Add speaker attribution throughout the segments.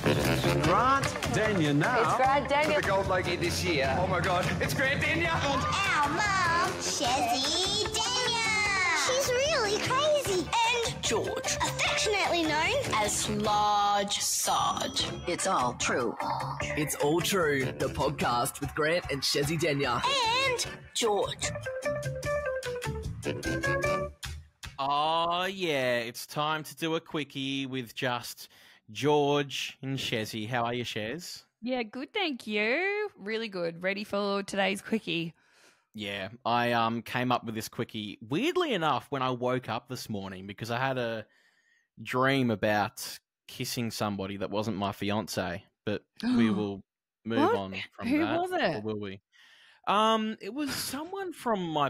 Speaker 1: Grant Daniel now.
Speaker 2: It's Grant Daniel.
Speaker 3: The gold lady this year. Oh my God, it's Grant Daniel.
Speaker 4: And our mum, Shezzy Daniel. She's really crazy. And
Speaker 5: George,
Speaker 4: affectionately known
Speaker 5: as Large Sarge.
Speaker 6: It's all true.
Speaker 7: It's all true. The podcast with Grant and Shezzy Daniel.
Speaker 4: and
Speaker 5: George.
Speaker 8: Oh, yeah, it's time to do a quickie with just George and Shezzy. How are you, Shez?
Speaker 9: Yeah, good, thank you. Really good. Ready for today's quickie.
Speaker 8: Yeah, I came up with this quickie, weirdly enough, when I woke up this morning because I had a dream about kissing somebody that wasn't my fiance, but we will move
Speaker 9: What?
Speaker 8: on from
Speaker 9: Who
Speaker 8: that.
Speaker 9: was it?
Speaker 8: Or will we? It was someone from my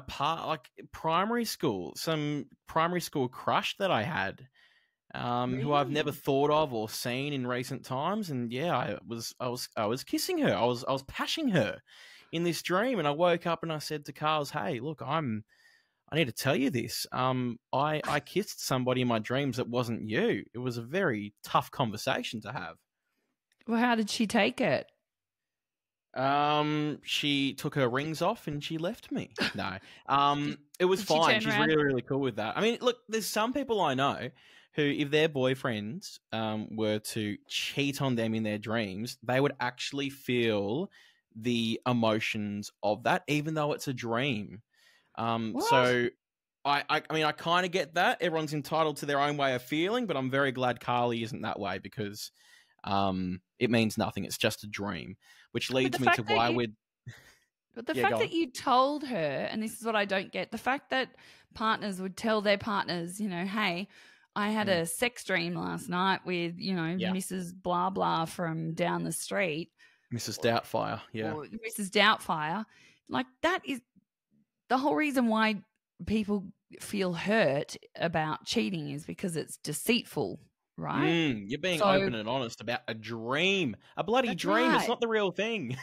Speaker 8: primary school, some primary school crush that I had, who I've never thought of or seen in recent times. And yeah, I was kissing her. I was pashing her in this dream, and I woke up and I said to Carls, "Hey, look, I need to tell you this. I kissed somebody in my dreams that wasn't you." It was a very tough conversation to have.
Speaker 9: Well, how did she take it?
Speaker 8: She took her rings off and she left me. No. It was
Speaker 9: Did she
Speaker 8: fine.
Speaker 9: turn
Speaker 8: She's
Speaker 9: around?
Speaker 8: really, really cool with that. I mean, look, there's some people I know who, if their boyfriends were to cheat on them in their dreams, they would actually feel the emotions of that, even though it's a dream. So I mean, I kind of get that. Everyone's entitled to their own way of feeling, but I'm very glad Carly isn't that way because it means nothing. It's just a dream, which leads me to why we're...
Speaker 9: But the
Speaker 8: Yeah,
Speaker 9: fact
Speaker 8: go
Speaker 9: that
Speaker 8: on.
Speaker 9: you told her, and this is what I don't get, the fact that partners would tell their partners, you know, hey, I had a sex dream last night with, you know,
Speaker 8: Yeah.
Speaker 9: Mrs. Blah Blah from down the street.
Speaker 8: Mrs. Doubtfire, yeah.
Speaker 9: Or Mrs. Doubtfire. Like, that is the whole reason why people feel hurt about cheating is because it's deceitful, right?
Speaker 8: You're being
Speaker 9: So-
Speaker 8: open and honest about a dream. A bloody
Speaker 9: That's
Speaker 8: dream. It's
Speaker 9: right.
Speaker 8: not the real thing.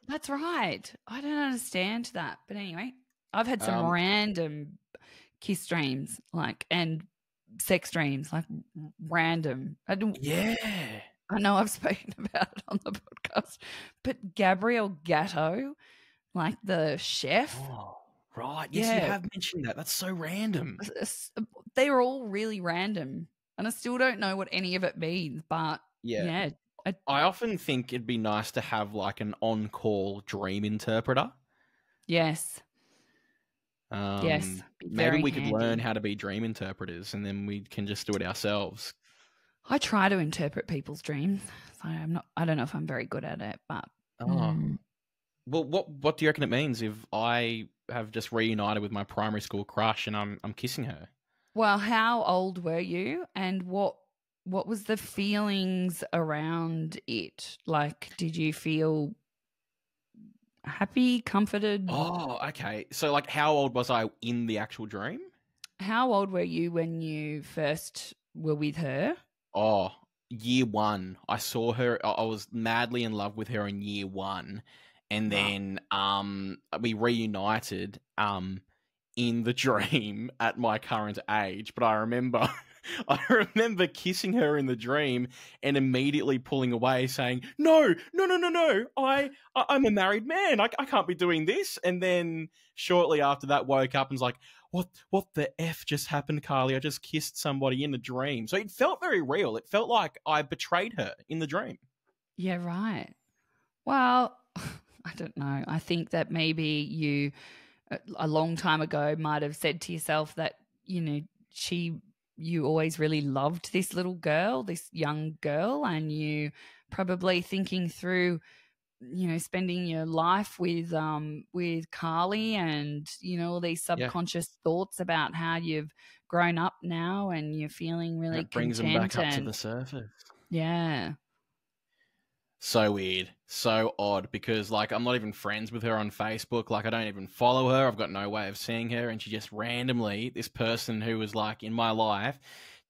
Speaker 9: That's right. I don't understand that. But anyway, I've had some random kiss dreams, like, and sex dreams, like random.
Speaker 8: Yeah.
Speaker 9: I know I've spoken about it on the podcast, but Gabriel Gatto, like the chef,
Speaker 8: Oh, right. Yes, you
Speaker 9: Yeah.
Speaker 8: have mentioned that. That's so random.
Speaker 9: they were all really random. And I still don't know what any of it means, but
Speaker 8: Yeah.
Speaker 9: yeah.
Speaker 8: I often think it'd be nice to have like an on-call dream interpreter.
Speaker 9: Yes. Yes, be
Speaker 8: Maybe
Speaker 9: very
Speaker 8: we could
Speaker 9: handy.
Speaker 8: learn how to be dream interpreters and then we can just do it ourselves.
Speaker 9: I try to interpret people's dreams. So I don't know if I'm very good at it, but
Speaker 8: Oh. Well, what do you reckon it means if I have just reunited with my primary school crush and I'm kissing her?
Speaker 9: well, how old were you and what was the feelings around it? Like, did you feel happy, comforted?
Speaker 8: Oh, okay. So like how old was I in the actual dream?
Speaker 9: How old were you when you first were with her?
Speaker 8: Oh, year one. I saw her. I was madly in love with her in year one, and then we reunited in the dream at my current age. But I remember, I remember kissing her in the dream and immediately pulling away, saying, "No, no, no, no, no! I'm a married man. I can't be doing this." And then shortly after that, woke up and was like, What the F just happened, Carly? I just kissed somebody in a dream. So it felt very real. It felt like I betrayed her in the dream.
Speaker 9: Yeah, right. Well, I don't know. I think that maybe you, a long time ago, might have said to yourself that, you know, you always really loved this little girl, this young girl, and you probably thinking through, you know, spending your life with Carly and, you know, all these subconscious thoughts about how you've grown up now and you're feeling really
Speaker 8: That brings them
Speaker 9: content
Speaker 8: back up to
Speaker 9: and
Speaker 8: the surface.
Speaker 9: yeah.
Speaker 8: So weird. So odd because, like, I'm not even friends with her on Facebook. Like, I don't even follow her. I've got no way of seeing her. And she just randomly, this person who was, like, in my life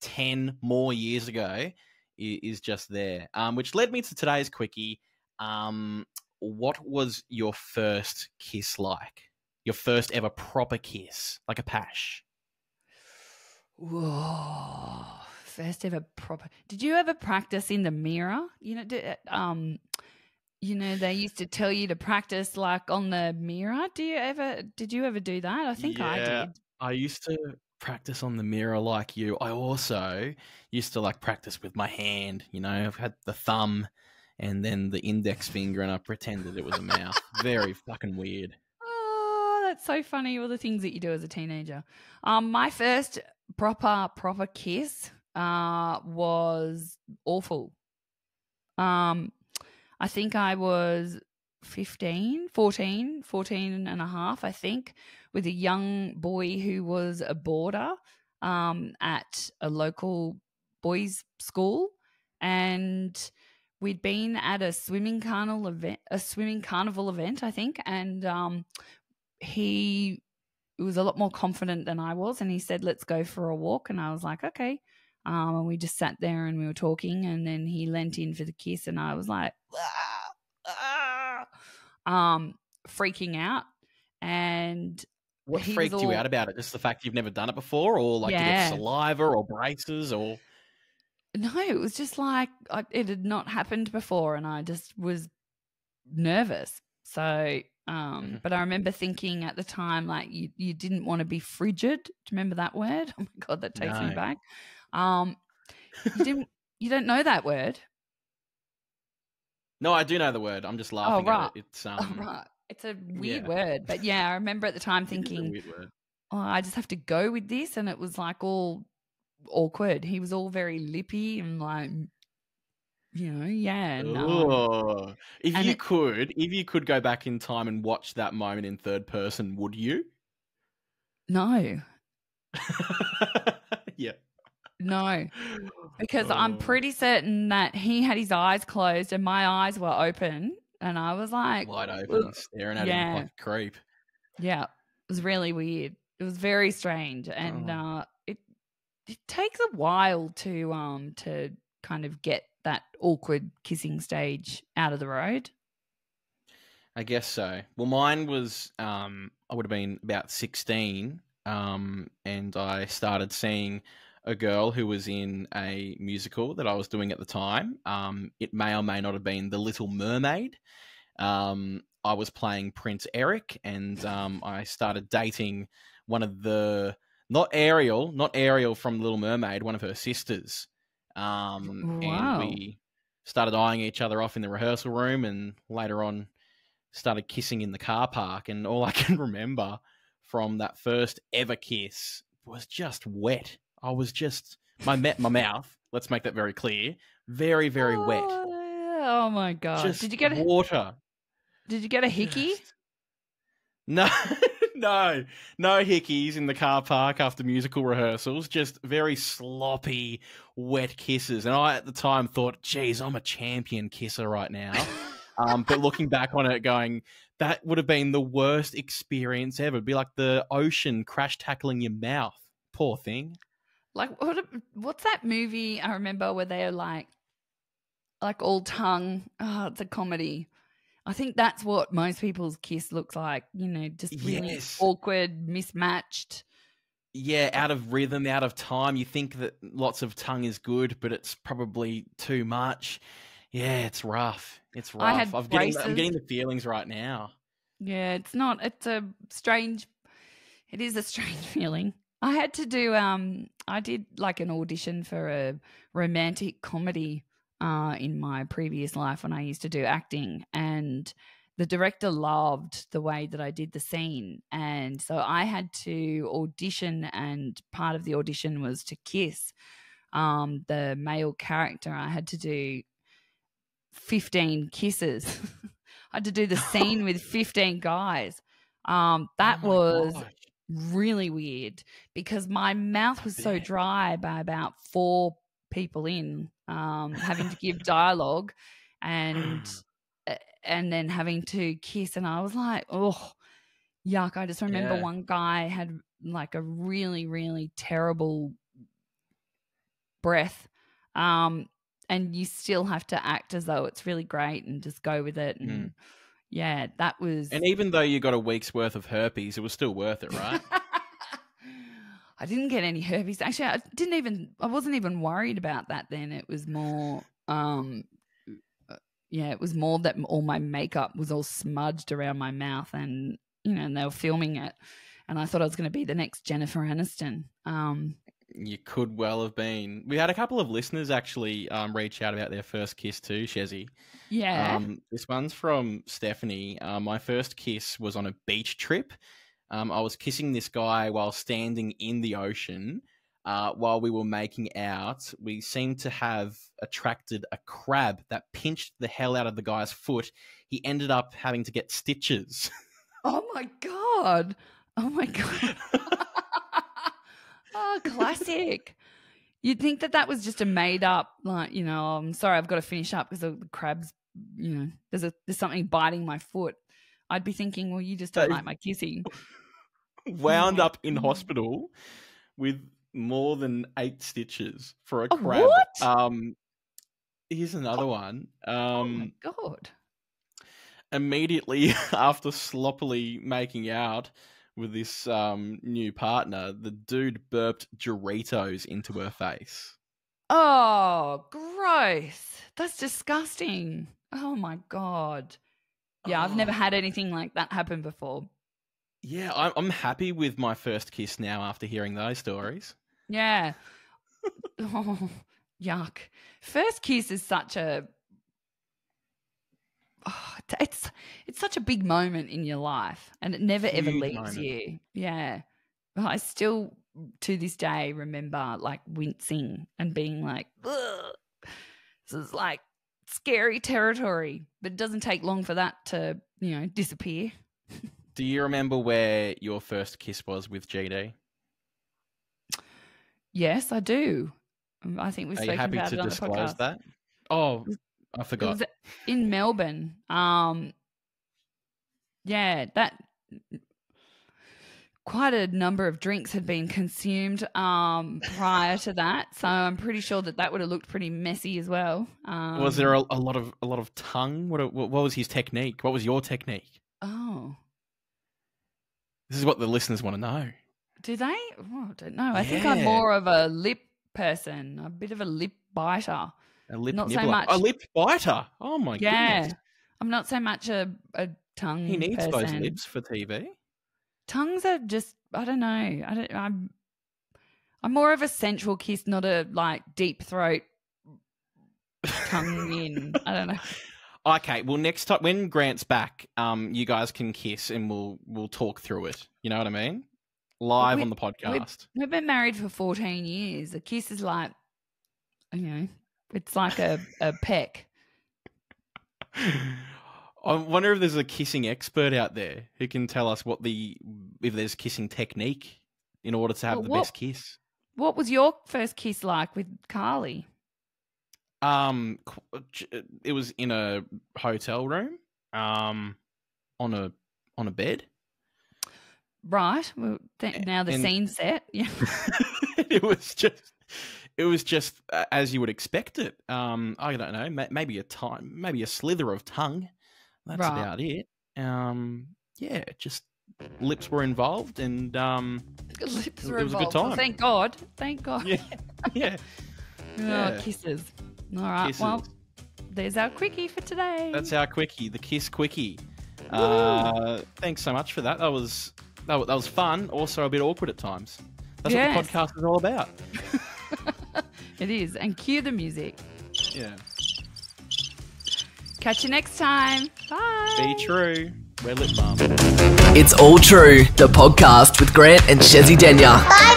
Speaker 8: 10 more years ago is just there. Which led me to today's quickie. What was your first kiss like? Your first ever proper kiss, like a pash?
Speaker 9: Whoa. first ever proper. Did you ever practice in the mirror? They used to tell you to practice like on the mirror. Did you ever do that? I think I
Speaker 8: Yeah,
Speaker 9: did.
Speaker 8: I used to practice on the mirror like you. I also used to like practice with my hand. I've had the thumb and then the index finger, and I pretended it was a mouth. Very fucking weird.
Speaker 9: Oh, that's so funny. All the things that you do as a teenager. My first proper kiss was awful. I think I was 14 and a half, I think, with a young boy who was a boarder at a local boys' school. And we'd been at a swimming carnival event, I think, and he was a lot more confident than I was, and he said, "Let's go for a walk." And I was like, "Okay." And we just sat there and we were talking, and then he leant in for the kiss, and I was like, freaking out. And
Speaker 8: What
Speaker 9: he
Speaker 8: freaked
Speaker 9: was
Speaker 8: you
Speaker 9: all,
Speaker 8: out about it? Just the fact you've never done it before, or like to get
Speaker 9: yeah.
Speaker 8: saliva or braces, or
Speaker 9: No, it was just like it had not happened before, and I just was nervous. So, but I remember thinking at the time, like you didn't want to be frigid. Do you remember that word? Oh my God, that takes me
Speaker 8: No.
Speaker 9: back. You don't know that word?
Speaker 8: No, I do know the word. I'm just laughing
Speaker 9: right.
Speaker 8: at it. It's
Speaker 9: Right. It's a weird
Speaker 8: yeah.
Speaker 9: word, but yeah, I remember at the time
Speaker 8: It is a
Speaker 9: thinking,
Speaker 8: weird word.
Speaker 9: oh, I just have to go with this, and it was like all awkward. He was all very lippy and like, yeah. And,
Speaker 8: Oh. If
Speaker 9: and
Speaker 8: you
Speaker 9: it-
Speaker 8: could go back in time and watch that moment in third person, would you?
Speaker 9: no,
Speaker 8: Yeah.
Speaker 9: no, because I'm
Speaker 8: Oh.
Speaker 9: pretty certain that he had his eyes closed and my eyes were open, and I was like,
Speaker 8: Wide open, staring at him like a creep.
Speaker 9: Yeah, it was really weird. It was very strange, and it takes a while to kind of get that awkward kissing stage out of the road.
Speaker 8: I guess so. Well, mine was I would have been about 16, and I started seeing a girl who was in a musical that I was doing at the time. It may or may not have been The Little Mermaid. I was playing Prince Eric, and I started dating one of not Ariel from Little Mermaid, one of her sisters. And
Speaker 9: Wow.
Speaker 8: we started eyeing each other off in the rehearsal room, and later on started kissing in the car park. And all I can remember from that first ever kiss was just wet. I was just my mouth. Let's make that very clear. Very, very wet.
Speaker 9: Oh my God!
Speaker 8: Just
Speaker 9: Did you get
Speaker 8: water?
Speaker 9: Did you get a hickey?
Speaker 8: No, no hickeys in the car park after musical rehearsals. Just very sloppy, wet kisses. And I, at the time, thought, geez, I'm a champion kisser right now. But looking back on it, going, that would have been the worst experience ever. It'd be like the ocean crash tackling your mouth. Poor thing.
Speaker 9: Like what's that movie I remember where they're like all tongue? Oh, it's a comedy. I think that's what most people's kiss looks like, just really awkward, mismatched.
Speaker 8: Yeah, out of rhythm, out of time. You think that lots of tongue is good, but it's probably too much. Yeah, it's rough. It's rough. I'm getting the feelings right now.
Speaker 9: Yeah, it is a strange feeling. I had to do, I did like an audition for a romantic comedy in my previous life when I used to do acting, and the director loved the way that I did the scene, and so I had to audition, and part of the audition was to kiss the male character. I had to do 15 kisses. I had to do the scene with 15 guys. That was really weird because my mouth was so dry by about 4 people in, having to give dialogue and then having to kiss, and I was like, oh, yuck. I just remember one guy had like a really, really terrible breath, and you still have to act as though it's really great and just go with it. And yeah, that was.
Speaker 8: And even though you got a week's worth of herpes, it was still worth it, right?
Speaker 9: I didn't get any herpes. Actually, I wasn't even worried about that then. It was more, it was more that all my makeup was all smudged around my mouth and, and they were filming it. And I thought I was going to be the next Jennifer Aniston.
Speaker 8: You could well have been. We had a couple of listeners actually reach out about their first kiss too, Shezzy.
Speaker 9: Yeah.
Speaker 8: This one's from Stephanie. My first kiss was on a beach trip. I was kissing this guy while standing in the ocean. While we were making out, we seemed to have attracted a crab that pinched the hell out of the guy's foot. He ended up having to get stitches.
Speaker 9: Oh, my God. Oh, my God. Oh, classic. You'd think that was just a made up, like, I'm sorry, I've got to finish up because the crab's, there's something biting my foot. I'd be thinking, well, you just don't like my kissing.
Speaker 8: Wound up in hospital with more than 8 stitches for a crab.
Speaker 9: What?
Speaker 8: Here's another one.
Speaker 9: Oh, my God.
Speaker 8: Immediately after sloppily making out with this new partner, the dude burped Doritos into her face.
Speaker 9: Oh, gross. That's disgusting. Oh, my God. Yeah, I've never had anything like that happen before.
Speaker 8: Yeah, I'm happy with my first kiss now after hearing those stories.
Speaker 9: Yeah. Oh, yuck. First kiss is such a... Oh, it's such a big moment in your life, and it never ever leaves you. Yeah, I still to this day remember like wincing and being like, ugh, this is like scary territory. But it doesn't take long for that to disappear.
Speaker 8: Do you remember where your first kiss was with GD?
Speaker 9: Yes, I do. I think we've spoken about it on the podcast. Are you happy to disclose
Speaker 8: that? Oh, I forgot.
Speaker 9: It was in Melbourne. Yeah, that quite a number of drinks had been consumed prior to that, so I'm pretty sure that would have looked pretty messy as well.
Speaker 8: Was there a lot of tongue? What was his technique? What was your technique?
Speaker 9: Oh,
Speaker 8: this is what the listeners want to know.
Speaker 9: Do they? Oh, I don't know. I think I'm more of a lip person, a bit of a lip biter.
Speaker 8: A lip
Speaker 9: not
Speaker 8: nibbler.
Speaker 9: So much.
Speaker 8: A lip biter. Oh my goodness.
Speaker 9: I'm not so much a tongue.
Speaker 8: He needs
Speaker 9: person.
Speaker 8: those lips for TV.
Speaker 9: Tongues are just, I don't know. I'm more of a sensual kiss, not a like deep throat tongue in. I don't know.
Speaker 8: Okay, well next time when Grant's back, you guys can kiss and we'll talk through it. You know what I mean? Live on the podcast.
Speaker 9: We've been married for 14 years. A kiss is like, it's like a peck.
Speaker 8: I wonder if there's a kissing expert out there who can tell us if there's kissing technique in order to have the best kiss. What
Speaker 9: was your first kiss like with Carly?
Speaker 8: It was in a hotel room, on a bed.
Speaker 9: Right. Well, now the scene's set. Yeah.
Speaker 8: It was just as you would expect it. I don't know, maybe a slither of tongue. That's about it. Yeah, just lips were involved, and
Speaker 9: lips were
Speaker 8: it was
Speaker 9: involved.
Speaker 8: a good time.
Speaker 9: Well, thank God. Thank God.
Speaker 8: Yeah.
Speaker 9: Oh, kisses. All right.
Speaker 8: Kisses.
Speaker 9: Well, there's our quickie for today.
Speaker 8: That's our quickie, the kiss quickie. Thanks so much for that. That was fun. Also a bit awkward at times. That's what the podcast is all about.
Speaker 9: It is. And cue the music.
Speaker 8: Yeah.
Speaker 9: Catch you next time. Bye.
Speaker 8: Be true. We're Lip Mum.
Speaker 7: It's All True, the podcast with Grant and Shezzy Denya.
Speaker 4: Bye,